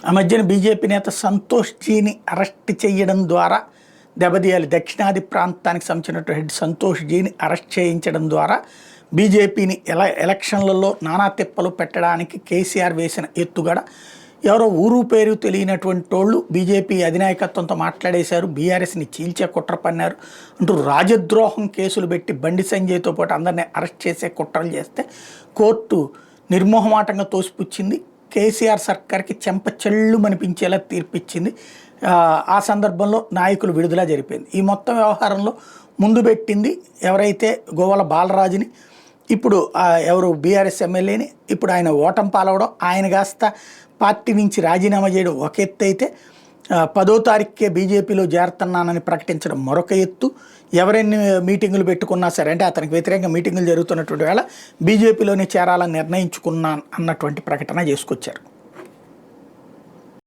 ఆ మధ్యన బీజేపీ నేత సంతోష్ జీని అరెస్ట్ చేయడం ద్వారా దెబ్బతీయాలి. దక్షిణాది ప్రాంతానికి సంబంధించినటువంటి హెడ్ సంతోష్ జీని అరెస్ట్ చేయించడం ద్వారా బీజేపీని ఎలక్షన్లలో నానా తిప్పలు పెట్టడానికి కేసీఆర్ వేసిన ఎత్తుగడ. ఎవరో ఊరు పేరు తెలియనటువంటి వాళ్ళు బీజేపీ అధినాయకత్వంతో మాట్లాడేశారు, బీఆర్ఎస్ని చీల్చే కుట్ర పన్నారు అంటూ రాజద్రోహం కేసులు పెట్టి బండి సంజయ్తో పాటు అందరినీ అరెస్ట్ చేసే కుట్రలు చేస్తే కోర్టు నిర్మోహమాటంగా తోసిపుచ్చింది. కేసీఆర్ సర్కార్కి చెంప చెళ్ళు అనిపించేలా తీర్పిచ్చింది. ఆ సందర్భంలో నాయకులు విడుదల జరిపింది. ఈ మొత్తం వ్యవహారంలో ముందు పెట్టింది ఎవరైతే గోవాల బాలరాజుని, ఇప్పుడు ఎవరు బీఆర్ఎస్ ఎమ్మెల్యేని, ఇప్పుడు ఆయన ఓటం పాలవడం, ఆయన కాస్త పార్టీ నుంచి రాజీనామా చేయడం ఒక ఎత్తు అయితే 10వ తారీఖుకే బీజేపీలో చేరుతున్నానని ప్రకటించడం మరొక ఎత్తు. ఎవరెన్ని మీటింగులు పెట్టుకున్నా సరే, అంటే అతనికి వ్యతిరేకంగా మీటింగులు జరుగుతున్నటువంటి వేళ బీజేపీలోనే చేరాలని నిర్ణయించుకున్నాను అన్నటువంటి ప్రకటన చేసుకొచ్చారు.